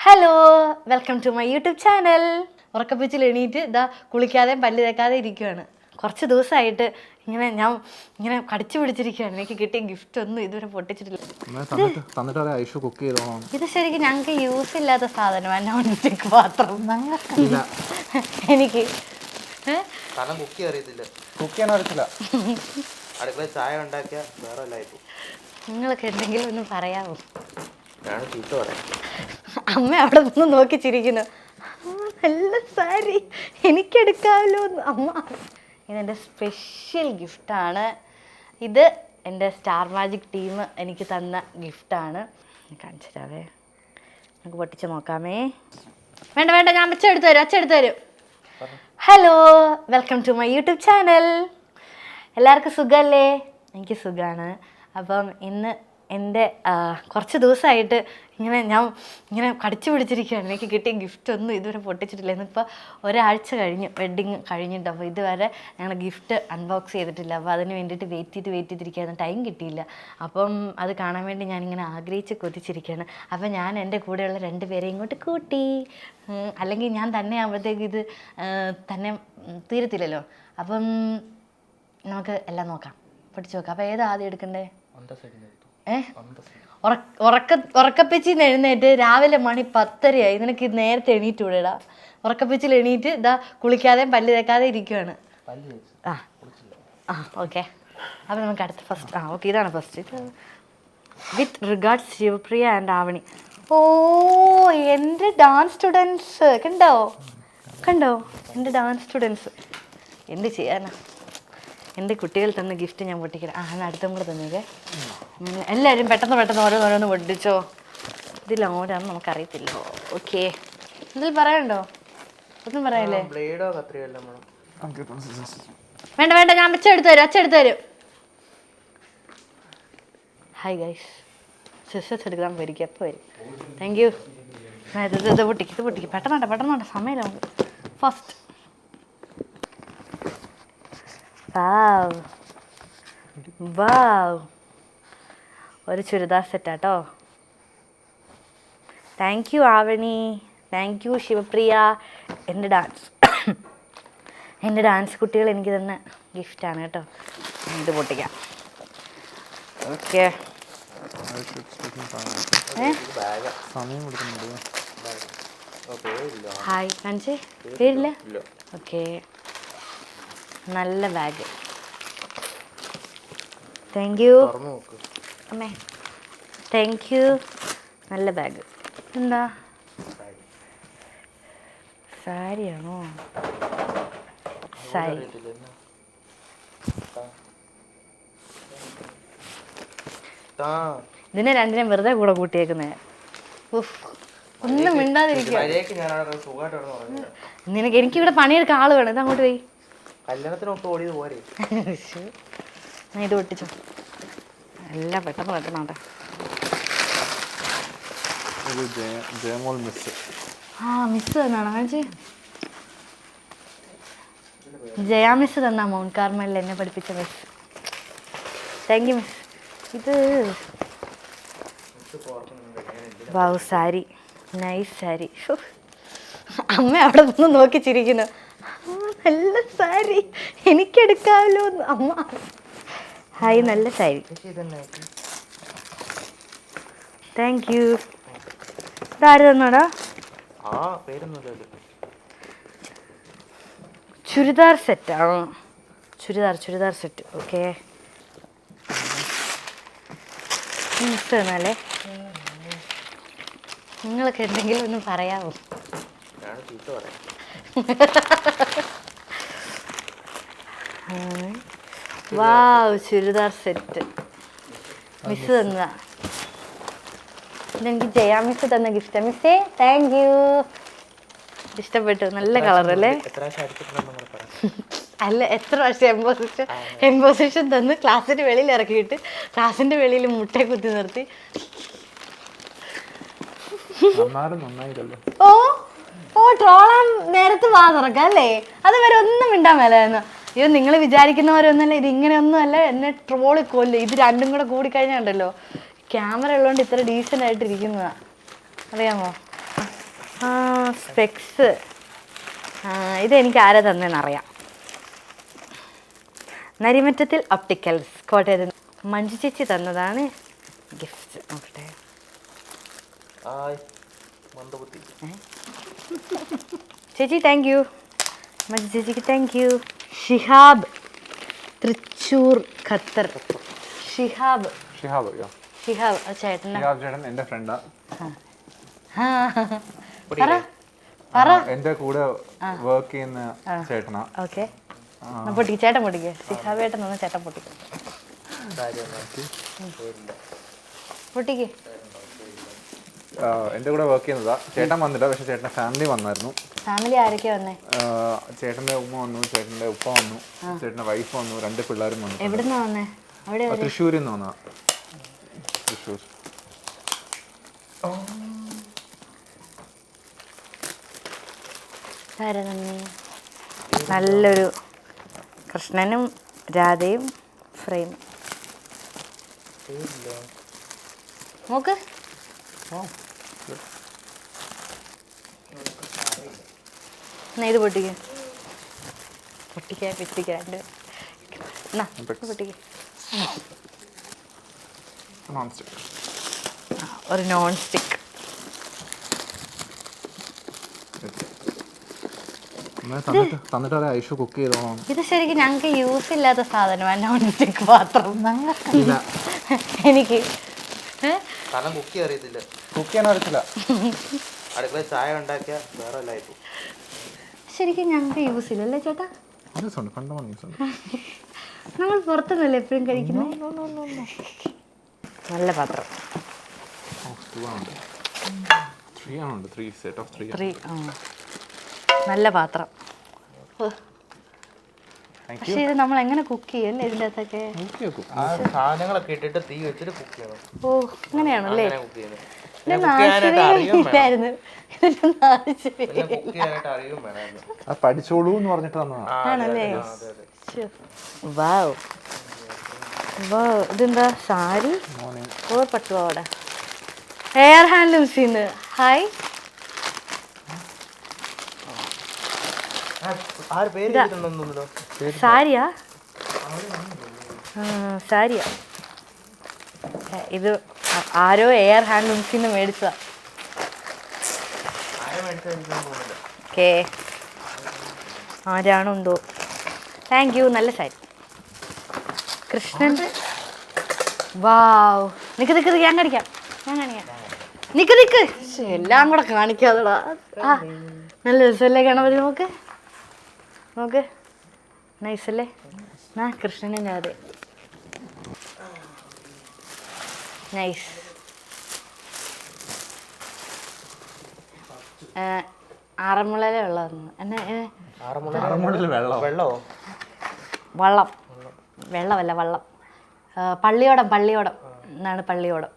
Hello, welcome to my YouTube channel. ഉറക്കപ്പിച്ചിൽ എണീറ്റ് ഇതാ കുളിക്കാതെ പല്ല് തേക്കാതെ ഇരിക്കുകയാണ്. കുറച്ച് ദിവസമായിട്ട് ഞാൻ കടിച്ചു പിടിച്ചിരിക്കുകയാണ്. എനിക്ക് കിട്ടിയ ഗിഫ്റ്റ് ഒന്നും ഇതുവരെ പൊട്ടിച്ചിട്ടില്ല. ഇത് ശരിക്കും ഞങ്ങൾക്ക് യൂസ് ഇല്ലാത്ത സാധനമാണ്, നോൺ സ്റ്റിക്ക് പാത്രം. എനിക്ക് നിങ്ങൾക്ക് എന്തെങ്കിലും ഒന്ന് പറയാമോ? അമ്മ അവിടെ നിന്ന് നോക്കി ചിരിക്കുന്നു. നല്ല സാരി എനിക്കെടുക്കാമല്ലോ അമ്മ. ഇതെൻ്റെ സ്പെഷ്യൽ ഗിഫ്റ്റാണ്. ഇത് എൻ്റെ സ്റ്റാർ മാജിക് ടീം എനിക്ക് തന്ന ഗിഫ്റ്റാണ്. കാണിച്ചു തരാവേ, നമുക്ക് പൊട്ടിച്ച് നോക്കാമേ. വേണ്ട ഞാൻ അച്ഛൻ എടുത്തു തരും. Hello, welcome to my YouTube channel. എല്ലാവർക്കും സുഖമല്ലേ? എനിക്ക് സുഖമാണ്. അപ്പം ഇന്ന് എൻ്റെ കുറച്ച് ദിവസമായിട്ട് ഞാൻ കടിച്ചു പിടിച്ചിരിക്കുകയാണ്. എനിക്ക് കിട്ടിയ ഗിഫ്റ്റ് ഒന്നും ഇതുവരെ പൊട്ടിച്ചിട്ടില്ല. ഇന്നിപ്പോൾ ഒരാഴ്ച കഴിഞ്ഞു വെഡ്ഡിങ് കഴിഞ്ഞിട്ട്. അപ്പോൾ ഇതുവരെ ഞങ്ങൾ ഗിഫ്റ്റ് അൺബോക്സ് ചെയ്തിട്ടില്ല. അപ്പോൾ അതിന് വേണ്ടിയിട്ട് വെയിറ്റ് ചെയ്തിരിക്കുകയാണ്. ടൈം കിട്ടിയില്ല. അപ്പം അത് കാണാൻ വേണ്ടി ഞാനിങ്ങനെ ആഗ്രഹിച്ച് കൊതിച്ചിരിക്കുകയാണ്. അപ്പം ഞാൻ എൻ്റെ കൂടെയുള്ള 2 പേരെ ഇങ്ങോട്ട് കൂട്ടി. അല്ലെങ്കിൽ ഞാൻ തന്നെ ആകുമ്പോഴത്തേക്ക് ഇത് തന്നെ തീരത്തില്ലല്ലോ. അപ്പം നമുക്ക് എല്ലാം നോക്കാം, പൊട്ടിച്ച് നോക്കാം. അപ്പോൾ ഏതാ ആദ്യം എടുക്കണ്ടേ? ഉറക്കപ്പിച്ചിൽ നിന്ന് എഴുന്നേറ്റ് രാവിലെ മണി 10:30 നിനക്ക് നേരത്തെ എണീറ്റ് വിടടാ. ഉറക്കപ്പിച്ചിൽ എണീറ്റ് ഇതാ കുളിക്കാതെ പല്ല് തേക്കാതെ ഇരിക്കുകയാണ്. ഓക്കെ. അപ്പം നമുക്ക് അടുത്ത ഫസ്റ്റ് ഓക്കെ, ഇതാണ് first. With regards Sivapriya and Avani. ഓ, എൻ്റെ ഡാൻസ് സ്റ്റുഡൻസ് കണ്ടോ എൻ്റെ ഡാൻസ് സ്റ്റുഡൻസ്. എന്ത് ചെയ്യാനാ, എൻ്റെ കുട്ടികൾ തന്ന ഗിഫ്റ്റ് ഞാൻ പൊട്ടിക്കണം. എന്നാൽ അടുത്തും കൂടെ തന്നേക്കെ. എല്ലാവരും പെട്ടെന്ന് ഓരോന്ന് പൊട്ടിച്ചോ. ഇതിലോരാന്ന് നമുക്കറിയത്തില്ലോ. ഓക്കെ, ഇതിൽ പറയണ്ടോ? ഒന്നും പറയല്ലേ? വേണ്ട ഞാൻ അച്ഛൻ എടുത്തു തരും. ഹായ് ഗൈസ്, സിസ്റ്റേഴ്സ് എടുക്കാൻ പോയിരിക്കും. എപ്പോൾ വരും? Thank you. ഇത് പൊട്ടിക്ക് പെട്ടെന്ന് സമയമില്ല നമുക്ക്. ഫസ്റ്റ് വാവ്, ഒരു ചുരിദാർ സെറ്റാട്ടോ. Thank you Avani, thank you Sivapriya. എൻ്റെ ഡാൻസ് കുട്ടികൾ എനിക്ക് തന്ന ഗിഫ്റ്റാണ് കേട്ടോ. ഇത് പൊട്ടിക്കാം. ഓക്കെ, ഹായ് കാണിച്ചേ, പേരില്ല? ഓക്കെ, നല്ല ബാഗ്. താങ്ക് യു അമ്മേ, താങ്ക് യു. നല്ല ബാഗ്. എന്താ സാരിയാണോ? സാരി. ഇതിനെ രണ്ടിനും വെറുതെ കൂടെ കൂട്ടിയേക്കുന്നേ. ഒന്നും മിണ്ടാതിരിക്കുക. എനിക്കിവിടെ പണിയെടുക്കാൻ ആള് വേണം. ഇത് അങ്ങോട്ട് പോയി. ഇത് പൊട്ടിച്ചോ. എല്ലാം പെട്ടെന്ന് മിസ് തന്നാണോ കാണിച്ചേ? ജയാ മിസ് തന്നാ, മൗണ്ട് കാർമലിൽ എന്നെ പഠിപ്പിച്ച മിസ്. Thank you miss. ഇത് വാവ്, സാരി, നൈസ് സാരി. അമ്മ അവിടെ നിന്ന് നോക്കി ചിരിക്കുന്നു. നല്ല സാരി എനിക്കെടുക്കാമല്ലോ അമ്മ. ഹായ്, നല്ല സാരി. Thank you. ഇതാര് തന്നോടാ? ചുരിദാർ സെറ്റാണോ? ചുരിദാർ സെറ്റ്. ഓക്കെ, മിസ് തന്നല്ലേ. നിങ്ങൾക്ക് എന്തെങ്കിലും ഒന്ന് പറയാമോ? വാവ്, ചുരിദാർ സെറ്റ് മിസ് തന്നതാ. ഇതെനിക്ക് ജയാ മിസ് തന്ന ഗിഫ്റ്റാ. മിസ്സേ താങ്ക് യു. ഇഷ്ടപ്പെട്ടു, നല്ല കളറല്ലേ? അല്ല, എത്ര പ്രാവശ്യം എംബോസിഷൻ തന്ന് ക്ലാസ്സിൻ്റെ വെളിയിൽ ഇറക്കിയിട്ട് ക്ലാസ്സിൻ്റെ വെളിയിൽ മുട്ടയെ കുത്തി നിർത്തി. ട്രോളാൻ നേരത്ത് വാ തുറക്കാം അല്ലേ? അതുവരെ ഒന്നും മിണ്ടാൻ മേലായിരുന്നു. അയ്യോ, നിങ്ങൾ വിചാരിക്കുന്നവരൊന്നല്ല, ഇത് ഇങ്ങനെയൊന്നുമല്ല. എന്നെ ട്രോളി കൊല്ലും. ഇത് രണ്ടും കൂടെ കൂടിക്കഴിഞ്ഞാണ്ടല്ലോ. ക്യാമറ ഉള്ളതുകൊണ്ട് ഇത്ര ഡീസൻ്റ് ആയിട്ട് ഇരിക്കുന്നതാ, അറിയാമോ? സ്പെക്സ് ഇതെനിക്ക് ആരാ തന്നെന്നറിയാം. നരിമറ്റത്തിൽ ഒപ്റ്റിക്കൽസ് കോട്ടയത്ത് മഞ്ജു ചേച്ചി തന്നതാണ് ഗിഫ്റ്റ്. നോക്കട്ടെ. ചേച്ചി താങ്ക് യു. മഞ്ജു ചേച്ചിക്ക് thank you. Shihab Thrissur Qatar. Shihab ചേട്ടൻ എന്റെ ഫ്രണ്ടാ. എന്റെ കൂടെ വർക്ക് ചെയ്യുന്ന ചേട്ടനാ. ഓക്കെ പൊട്ടിക്ക്. ചേട്ടൻ പൊട്ടിക്ക്. ഷിഹാബ് ചേട്ടൻ തന്ന ചേട്ടൻ പൊട്ടിക്കും. പൊട്ടിക്ക്. എന്റെ കൂടെ വർക്ക് ചെയ്യുന്നതാ. ചേട്ടൻ വന്നില്ല, പക്ഷെ ചേട്ടന്റെ ഫാമിലി വന്നായിരുന്നു. ഫാമിലി ആരൊക്കെയാ വന്നേ? ചേട്ടന്റെ ഉമ്മ വന്നു, ചേട്ടന്റെ ഉപ്പ വന്നു, ചേട്ടന്റെ വൈഫ് വന്നു, 2 പിള്ളേരും വന്നു. എവിടുന്നാ വന്നേ? തൃശ്ശൂരിൽ നിന്ന് വന്നതാ. തൃശ്ശൂർ. നല്ലൊരു കൃഷ്ണനും രാധയും ഫ്രെയിം. നോക്ക്. ഇത് പൊട്ടിക്ക്. പൊട്ടിക്കാണ്ട് പൊട്ടിക്ക്. ഒരു നോൺ സ്റ്റിക്ക്. ഇത് ശരിക്കും ഞങ്ങൾക്ക് യൂസ് ഇല്ലാത്ത സാധനമാണ് നോൺ സ്റ്റിക്ക് പാത്രം. എനിക്ക് ശരിക്കും ഞങ്ങൾക്ക് യൂസ് ഇല്ലല്ലേ ചേട്ടാ? നമ്മൾ പുറത്തുനിന്നല്ലേ എപ്പോഴും കഴിക്കുന്നത്. നല്ല പാത്രം. നല്ല പാത്രം. പക്ഷെ ഇത് നമ്മൾ എങ്ങനെ കുക്ക് ചെയ്യല്ലേ ഇതിൻ്റെ അകത്തൊക്കെ? ഓ അങ്ങനെയാണല്ലേ? പഠിച്ചോളൂ എന്ന് പറഞ്ഞിട്ട് ആണല്ലേ? വാവ്. ഇതെന്താ സാരി? ഓ പട്ടുപാവാട. എയർ ഹാൻഡ്ലൂംസിന്ന്. ഹായ്. സാരിയാ? സാരിയാ. ഇത് ആരോ എയർ ഹാൻഡ്ലൂംസിന്ന് മേടിച്ചതാ. ഓക്കേ, ആരാണോ എന്തോ. Thank you. നല്ല സാരി. കൃഷ്ണൻ. വാവ്. നിക്ക് ഞാൻ കാണിക്കാം. നിക്ക് എല്ലാം കൂടെ കാണിക്കാതെടാ. നല്ല രസമല്ലേ ഗണപതി? നോക്ക് നൈസല്ലേ? കൃഷ്ണനും അതെ നൈസ്. ആറന്മുളയിലെ വെള്ളം. വെള്ളമല്ല വള്ളം. പള്ളിയോടം എന്നാണ് പള്ളിയോടം.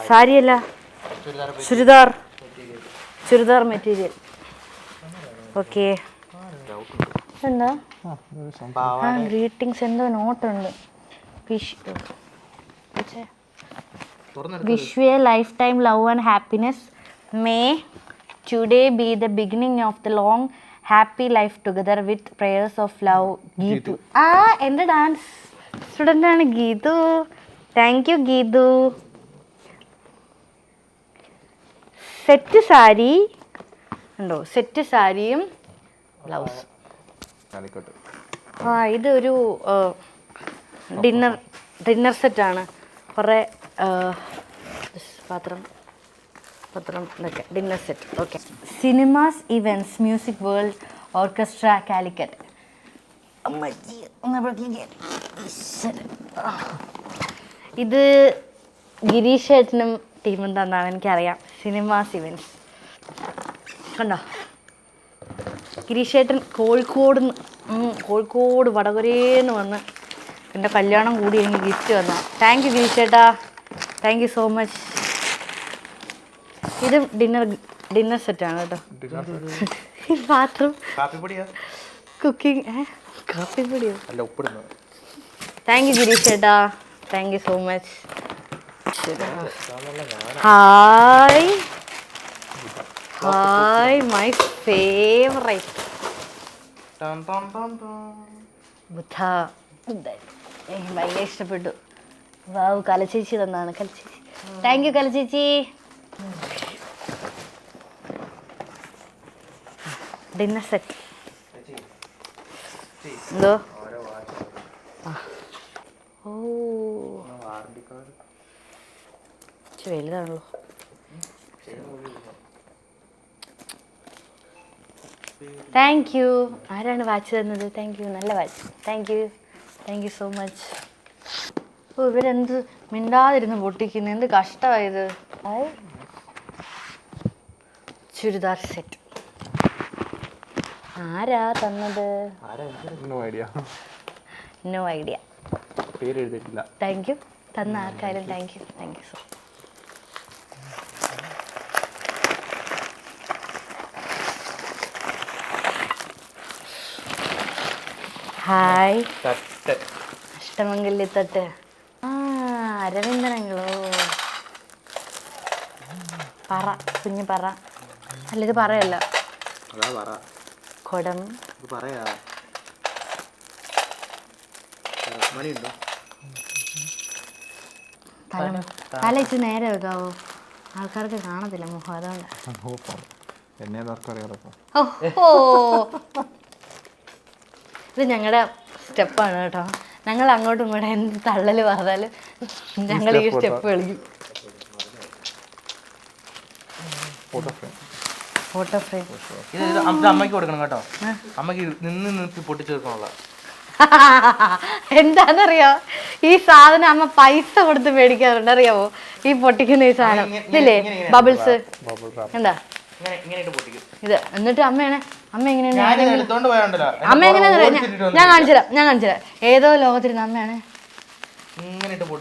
സാരിയല്ല, ചുരിദാർ മെറ്റീരിയൽ. ഓക്കെ. എന്താ ഗ്രീറ്റിംഗ്സ്? എന്തോ നോട്ടുണ്ട്. Wish you a lifetime love and happiness. May today be the beginning of the long happy life together with prayers of love. Geetu. എൻ്റെ ഡാൻസ് സ്റ്റുഡൻ്റ് ആണ് Geethu. Thank you Geethu. Set sari ഉണ്ടോ? Set സാരിയും blouse. ഇതൊരു dinner സെറ്റാണ്. കുറേ പാത്രം ഇതൊക്കെ dinner set. Okay. Cinemas events music world orchestra Calicut. ഇത് ഗിരീഷ് ചേട്ടനും ടീമും തന്നാണ് എനിക്കറിയാം. സിനിമാസ് ഇവൻറ്റ്സ് കണ്ടോ? ഗിരീഷ് ചേട്ടൻ കോഴിക്കോട് വടകരേന്ന് വന്ന് എൻ്റെ കല്യാണം കൂടി എനിക്ക് ഗിഫ്റ്റ് വന്നു. താങ്ക് യു ഗിരീഷ് ചേട്ടാ. Thank you so much. ഇത് ഡിന്നർ സെറ്റാണ് കേട്ടോ. ഈ പാത്രം കുക്കിംഗ് കാപ്പിപ്പൊടിയോ? താങ്ക് യു ഗിരീഷ് ചേട്ടാ. Thank you so much. Hi hi my favourite Buddha. എനിക്ക് ഭയങ്കര ഇഷ്ടപ്പെട്ടു. വാവ്, കലച്ചേച്ചി തന്നാണ്. കലച്ചേച്ചി, താങ്ക് യു കലച്ചേച്ചി. ഡിന്നർ സെറ്റ് എന്തോ? ഓ വലുതാണല്ലോ. Thank you. ആരാണ് വാച്ച് തന്നത്? താങ്ക് യു, നല്ല watch. Thank you so much. ഓ, ഇവരെന്ത് മിണ്ടാതിരുന്ന് പൊട്ടിക്കുന്നു, എന്ത് കഷ്ടമായത്. ചുരിദാർ സെറ്റ് ആരാ തന്നത്? No idea. Thank you. തന്ന ആർക്കായാലും താങ്ക് യു സോ. ഹായ്, അഷ്ടമംഗല്യത്തട്ട്. അരവിന്ദനങ്ങളോ? പറ, കുഞ്ഞു പറ. അല്ല, ഇത് പറയല്ല, കുടം. തല ഇച്ചിരി നേരെ വെക്കാവോ? ആൾക്കാർക്ക് കാണത്തില്ല മുഖം, അതുകൊണ്ട്. ഇത് ഞങ്ങളുടെ സ്റ്റെപ്പാണ് കേട്ടോ. ഞങ്ങൾ അങ്ങോട്ടും ഇങ്ങോട്ടും എന്ത് തള്ളൽ പറഞ്ഞാലും ഞങ്ങൾ ഈ സ്റ്റെപ്പ് കളിക്കും. ഫോട്ടോ ഫ്രെയിം അമ്മയ്ക്ക് കൊടുക്കണം കേട്ടോ. അമ്മയ്ക്ക് നിന്ന് പൊട്ടിച്ചു തീർക്കാനുള്ള. എന്താന്നറിയോ, ഈ സാധനം അമ്മ പൈസ കൊടുത്ത് മേടിക്കാറുണ്ട്, അറിയാവോ? ഈ പൊട്ടിക്കുന്ന ഈ സാധനം ഇതില്ലേ, ബബിൾസ്. എന്താ ഇത്? എന്നിട്ട് അമ്മ എങ്ങനെയാണ്, അമ്മ എങ്ങനെയാ? ഞാൻ കാണിച്ചുതരാം. ഏതോ ലോകത്തിരുന്ന അമ്മയാണ്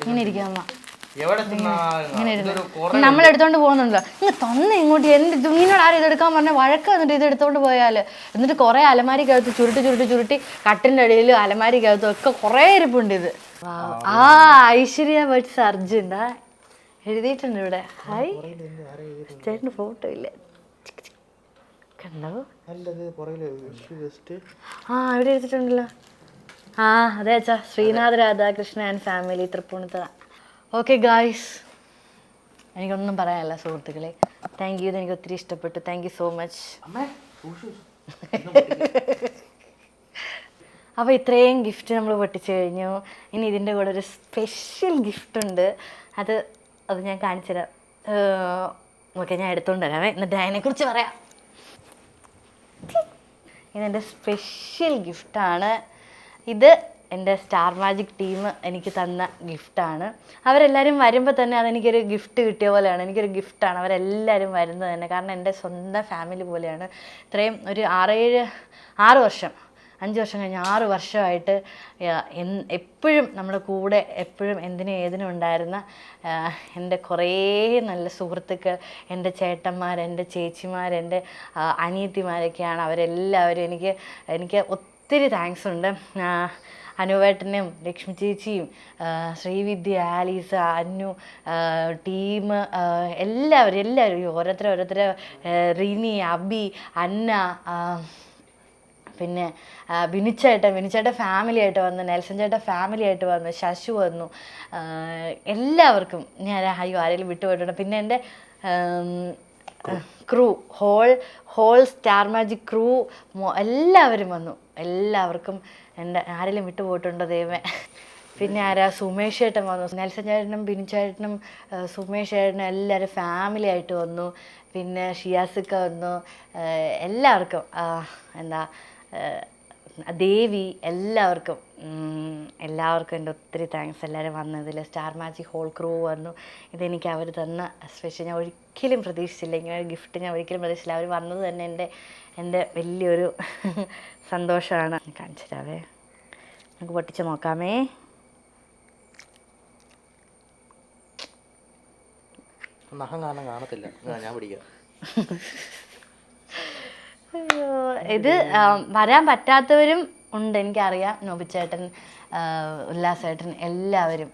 ഇങ്ങനെ ഇരിക്കുക. അമ്മ ഇങ്ങനെ ഇരുന്ന് നമ്മൾ എടുത്തോണ്ട് പോകുന്നുണ്ടല്ലോ, ഇങ്ങ് തന്നെ ഇങ്ങോട്ട്. എന്ത് ഇങ്ങനോട് ആരും ഇതെടുക്കാൻ പറഞ്ഞാൽ വഴക്ക്. എന്നിട്ട് ഇത് എടുത്തോണ്ട് പോയാൽ എന്നിട്ട് കുറേ അലമാരിക്കകത്ത് ചുരുട്ടി കട്ടിൻ്റെ അടിയിൽ അലമാരിക്കകത്തും ഒക്കെ കുറേ ഇരിപ്പുണ്ട് ഇത്. ഐശ്വര്യ ബട്ട്സ് അർജുൻ എഴുതിയിട്ടുണ്ട് ഇവിടെ. ഹായ്, ചേട്ടൻ്റെ ഫോട്ടോ ഇല്ലേ? കണ്ടോ? ഇവിടെ എഴുതിയിട്ടുണ്ടല്ലോ. അതെ അച്ഛാ, Sreenath Radhakrishnan and family, Thrippunithura. Okay guys, എനിക്കൊന്നും പറയാനല്ല സുഹൃത്തുക്കളെ. Thank you. ഇതെനിക്ക് ഒത്തിരി ഇഷ്ടപ്പെട്ടു. Thank you so much. അപ്പോൾ ഇത്രയും ഗിഫ്റ്റ് നമ്മൾ പൊട്ടിച്ചു കഴിഞ്ഞു. ഇനി ഇതിൻ്റെ കൂടെ ഒരു സ്പെഷ്യൽ ഗിഫ്റ്റ് ഉണ്ട്. അത് ഞാൻ കാണിച്ചു തരാം. ഓക്കെ, ഞാൻ എടുത്തുകൊണ്ട് വരാമേ, എന്നിട്ട് അതിനെക്കുറിച്ച് പറയാം. ഇതെൻ്റെ സ്പെഷ്യൽ ഗിഫ്റ്റാണ്. ഇത് എൻ്റെ സ്റ്റാർ മാജിക് ടീം എനിക്ക് തന്ന ഗിഫ്റ്റാണ്. അവരെല്ലാവരും വരുമ്പോൾ തന്നെ അതെനിക്കൊരു ഗിഫ്റ്റ് കിട്ടിയ പോലെയാണ്. എനിക്കൊരു ഗിഫ്റ്റാണ് അവരെല്ലാവരും വരുന്നത് തന്നെ. കാരണം എൻ്റെ സ്വന്തം ഫാമിലി പോലെയാണ്. ഇത്രയും ഒരു 5 വർഷം കഴിഞ്ഞ് 6 വർഷമായിട്ട് എപ്പോഴും നമ്മുടെ കൂടെ, എപ്പോഴും എന്തിനും ഏതിനും ഉണ്ടായിരുന്ന എൻ്റെ കുറേ നല്ല സുഹൃത്തുക്കൾ, എൻ്റെ ചേട്ടന്മാർ, എൻ്റെ ചേച്ചിമാർ, എൻ്റെ അനിയത്തിമാരൊക്കെയാണ്. അവരെല്ലാവരും എനിക്ക് ഒത്തിരി താങ്ക്സ് ഉണ്ട്. അനുവേട്ടനും ലക്ഷ്മി ചേച്ചിയും ശ്രീവിദ്യ, ആലീസ, അന്നു, ടീം, എല്ലാവരും ഓരോരുത്തർ, റിനി, അബി, അന്ന, പിന്നെ ബിനിച്ചേട്ടൻ ഫാമിലി ആയിട്ട് വന്നു, നെൽസൺ ചേട്ടൻ ഫാമിലി ആയിട്ട് വന്നു, ശശു വന്നു. എല്ലാവർക്കും ഞാൻ ആരെങ്കിലും വിട്ടുപോയിട്ടുണ്ട്. പിന്നെ എൻ്റെ crew, whole Star Magic crew എല്ലാവരും വന്നു. എല്ലാവർക്കും എൻ്റെ ആരെങ്കിലും വിട്ടുപോയിട്ടുണ്ടോ ദൈവമേ. പിന്നെ സുമേഷ് ചേട്ടൻ വന്നു. നെൽസൺ ചേട്ടനും ബിനിച്ചേട്ടനും സുമേഷ് ചേട്ടനും എല്ലാവരും ഫാമിലി ആയിട്ട് വന്നു. പിന്നെ ഷിയാസിക്ക വന്നു. എല്ലാവർക്കും ദേവി, എല്ലാവർക്കും എൻ്റെ ഒത്തിരി താങ്ക്സ്. എല്ലാവരും വന്നതിൽ. സ്റ്റാർ മാജിക് ഹോൾ ക്രൂ വന്നു. ഇതെനിക്ക് അവർ തന്ന സ്പെഷ്യൽ. ഞാൻ ഒരിക്കലും പ്രതീക്ഷിച്ചില്ല, ഇങ്ങനെ ഒരു ഗിഫ്റ്റ് ഞാൻ ഒരിക്കലും പ്രതീക്ഷിച്ചില്ല. അവർ വന്നത് തന്നെ എൻ്റെ വലിയൊരു സന്തോഷമാണ്. കാണിച്ചു തരാവേ, നമുക്ക് പൊട്ടിച്ച് നോക്കാമേ. കാണത്തില്ല, ഞാൻ പിടിക്കാം. ഇത് വരാൻ പറ്റാത്തവരും ഉണ്ട്, എനിക്കറിയാം. നോബിച്ചേട്ടൻ, ഉല്ലാസേട്ടൻ, എല്ലാവരും.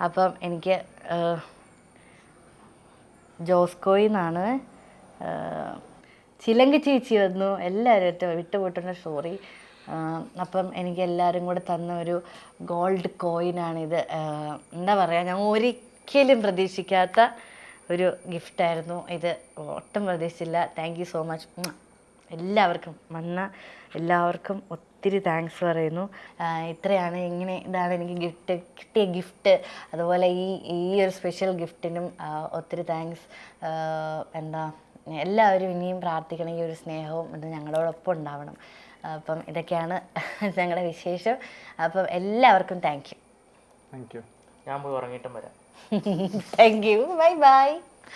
അപ്പം എനിക്ക് ജോസ്കോയിന്നാണ്. ചിലങ്കി ചേച്ചി വന്നു. എല്ലാവരും വിട്ടുപോയിട്ടുള്ള സോറി. അപ്പം എനിക്ക് എല്ലാവരും കൂടെ തന്ന ഒരു ഗോൾഡ് കോയിനാണിത്. എന്താ പറയുക, ഞാൻ ഒരിക്കലും പ്രതീക്ഷിക്കാത്ത ഒരു ഗിഫ്റ്റായിരുന്നു ഇത്. ഒട്ടും പ്രതീക്ഷിച്ചില്ല. Thank you so much. എല്ലാവർക്കും എല്ലാവർക്കും ഒത്തിരി താങ്ക്സ് പറയുന്നു. ഇതാണ് എനിക്ക് കിട്ടിയ ഗിഫ്റ്റ്. അതുപോലെ ഈ ഒരു സ്പെഷ്യൽ ഗിഫ്റ്റിനും ഒത്തിരി താങ്ക്സ്. എല്ലാവരും ഇനിയും പ്രാർത്ഥിക്കണം, ഈ ഒരു സ്നേഹവും ഇത് ഞങ്ങളോടൊപ്പം ഉണ്ടാവണം. അപ്പം ഇതൊക്കെയാണ് ഞങ്ങളുടെ വിശേഷം. അപ്പം എല്ലാവർക്കും താങ്ക് യു. Thank you. ഞാൻ പോയി ഉറങ്ങിയിട്ടും വരാം. Thank you. Bye bye.